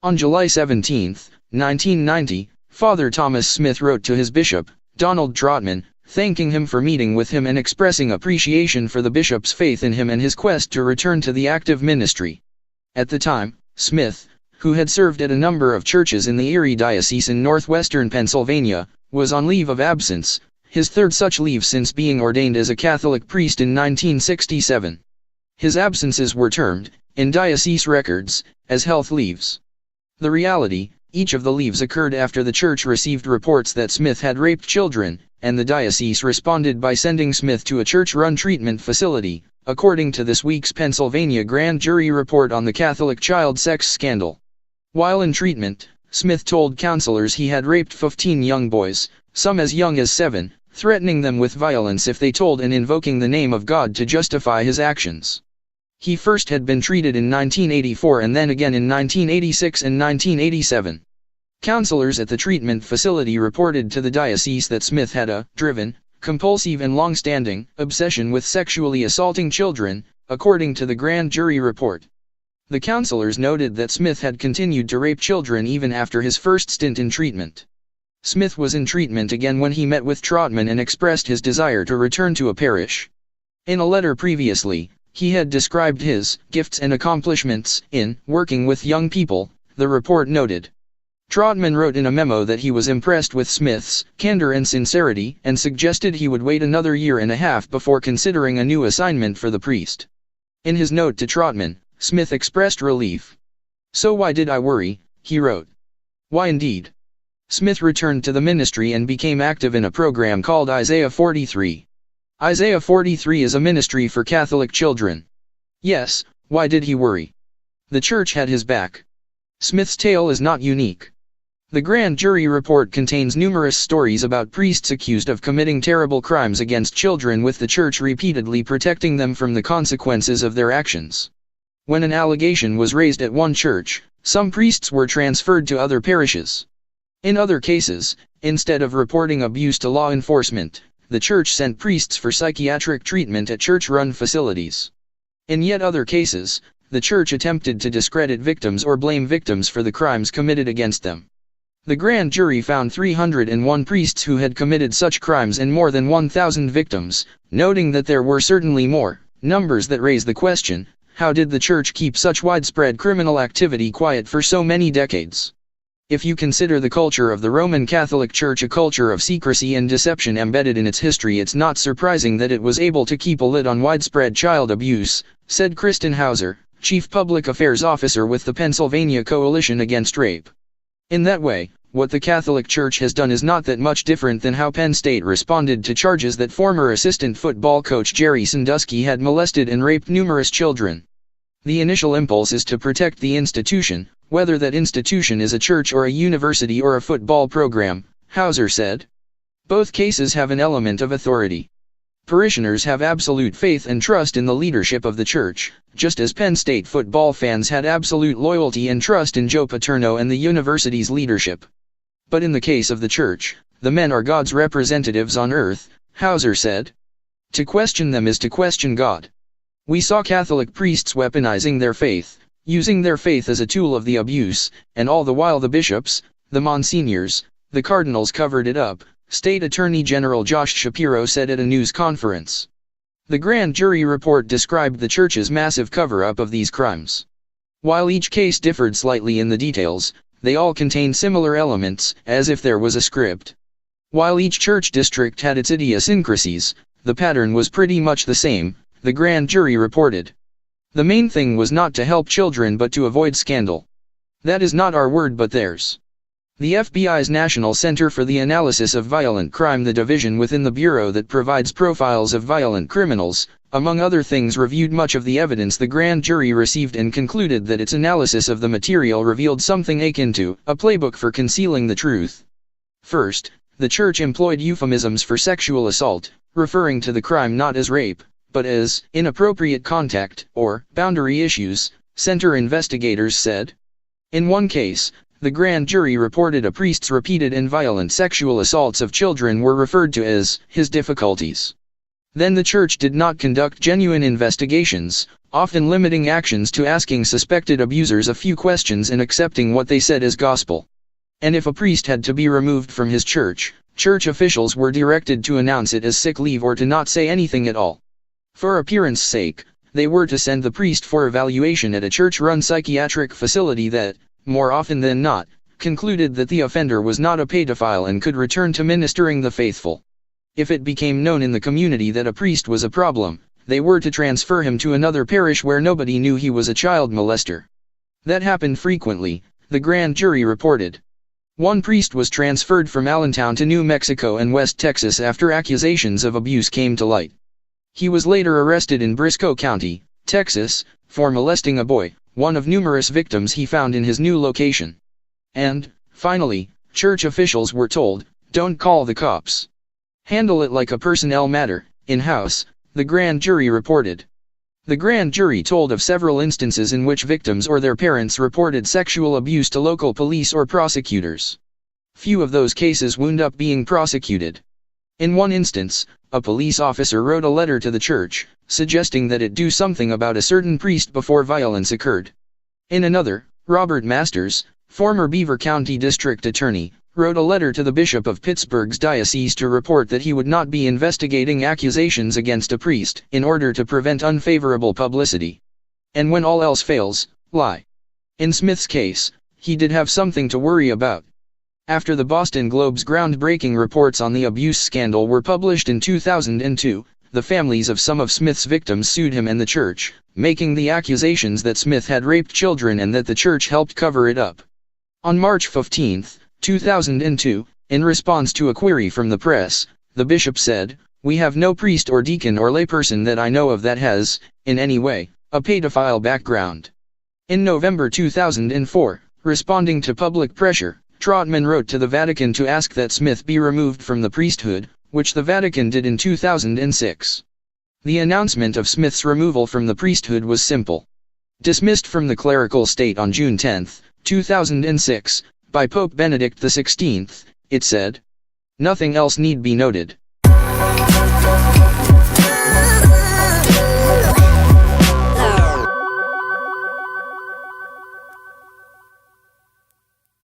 On July 17, 1990, Father Thomas Smith wrote to his bishop, Donald Trautman, thanking him for meeting with him and expressing appreciation for the bishop's faith in him and his quest to return to the active ministry. At the time, Smith, who had served at a number of churches in the Erie Diocese in northwestern Pennsylvania, was on leave of absence, his third such leave since being ordained as a Catholic priest in 1967. His absences were termed, in diocese records, as health leaves. The reality, each of the leaves occurred after the church received reports that Smith had raped children, and the diocese responded by sending Smith to a church-run treatment facility, according to this week's Pennsylvania grand jury report on the Catholic child sex scandal. While in treatment, Smith told counselors he had raped 15 young boys, some as young as 7, threatening them with violence if they told and invoking the name of God to justify his actions. He first had been treated in 1984 and then again in 1986 and 1987. Counselors at the treatment facility reported to the diocese that Smith had a driven, compulsive and long-standing obsession with sexually assaulting children, according to the grand jury report. The counselors noted that Smith had continued to rape children even after his first stint in treatment. Smith was in treatment again when he met with Trautman and expressed his desire to return to a parish. In a letter previously, he had described his gifts and accomplishments in working with young people, the report noted. Trautman wrote in a memo that he was impressed with Smith's candor and sincerity and suggested he would wait another year and a half before considering a new assignment for the priest. In his note to Trautman, Smith expressed relief. "So why did I worry?" he wrote. Why indeed? Smith returned to the ministry and became active in a program called Isaiah 43. Isaiah 43 is a ministry for Catholic children. Yes, why did he worry? The church had his back. Smith's tale is not unique. The grand jury report contains numerous stories about priests accused of committing terrible crimes against children, with the church repeatedly protecting them from the consequences of their actions. When an allegation was raised at one church, some priests were transferred to other parishes. In other cases, instead of reporting abuse to law enforcement, the church sent priests for psychiatric treatment at church-run facilities. In yet other cases, the church attempted to discredit victims or blame victims for the crimes committed against them. The grand jury found 301 priests who had committed such crimes and more than 1,000 victims, noting that there were certainly more, numbers that raise the question, how did the church keep such widespread criminal activity quiet for so many decades? If you consider the culture of the Roman Catholic Church a culture of secrecy and deception embedded in its history, it's not surprising that it was able to keep a lid on widespread child abuse, said Kristen Hauser, Chief Public Affairs Officer with the Pennsylvania Coalition Against Rape. In that way, what the Catholic Church has done is not that much different than how Penn State responded to charges that former assistant football coach Jerry Sandusky had molested and raped numerous children. The initial impulse is to protect the institution, whether that institution is a church or a university or a football program, Hauser said. Both cases have an element of authority. Parishioners have absolute faith and trust in the leadership of the church, just as Penn State football fans had absolute loyalty and trust in Joe Paterno and the university's leadership. But in the case of the church, the men are God's representatives on earth, Hauser said. To question them is to question God. We saw Catholic priests weaponizing their faith, using their faith as a tool of the abuse, and all the while the bishops, the monsignors, the cardinals covered it up, State Attorney General Josh Shapiro said at a news conference. The grand jury report described the church's massive cover-up of these crimes. While each case differed slightly in the details, they all contained similar elements, as if there was a script. While each church district had its idiosyncrasies, the pattern was pretty much the same, the grand jury reported. The main thing was not to help children but to avoid scandal. That is not our word but theirs. The FBI's National Center for the Analysis of Violent Crime, the division within the bureau that provides profiles of violent criminals, among other things reviewed much of the evidence the grand jury received and concluded that its analysis of the material revealed something akin to a playbook for concealing the truth. First, the church employed euphemisms for sexual assault, referring to the crime not as rape, but as inappropriate contact or boundary issues, center investigators said. In one case, the grand jury reported a priest's repeated and violent sexual assaults of children were referred to as his difficulties. Then the church did not conduct genuine investigations, often limiting actions to asking suspected abusers a few questions and accepting what they said as gospel. And if a priest had to be removed from his church, church officials were directed to announce it as sick leave or to not say anything at all. For appearance sake, they were to send the priest for evaluation at a church-run psychiatric facility that, more often than not, concluded that the offender was not a pedophile and could return to ministering the faithful. If it became known in the community that a priest was a problem, they were to transfer him to another parish where nobody knew he was a child molester. That happened frequently, the grand jury reported. One priest was transferred from Allentown to New Mexico and West Texas after accusations of abuse came to light. He was later arrested in Briscoe County, Texas, for molesting a boy, one of numerous victims he found in his new location. And, finally, church officials were told, "Don't call the cops. Handle it like a personnel matter, in-house," the grand jury reported. The grand jury told of several instances in which victims or their parents reported sexual abuse to local police or prosecutors. Few of those cases wound up being prosecuted. In one instance, a police officer wrote a letter to the church, suggesting that it do something about a certain priest before violence occurred. In another, Robert Masters, former Beaver County District Attorney, wrote a letter to the Bishop of Pittsburgh's diocese to report that he would not be investigating accusations against a priest, in order to prevent unfavorable publicity. And when all else fails, lie. In Smith's case, he did have something to worry about. After the Boston Globe's groundbreaking reports on the abuse scandal were published in 2002, the families of some of Smith's victims sued him and the church, making the accusations that Smith had raped children and that the church helped cover it up. On March 15, 2002, in response to a query from the press, the bishop said, "We have no priest or deacon or layperson that I know of that has, in any way, a pedophile background." In November 2004, responding to public pressure, Trautman wrote to the Vatican to ask that Smith be removed from the priesthood, which the Vatican did in 2006. The announcement of Smith's removal from the priesthood was simple. Dismissed from the clerical state on June 10, 2006, by Pope Benedict XVI, it said. Nothing else need be noted.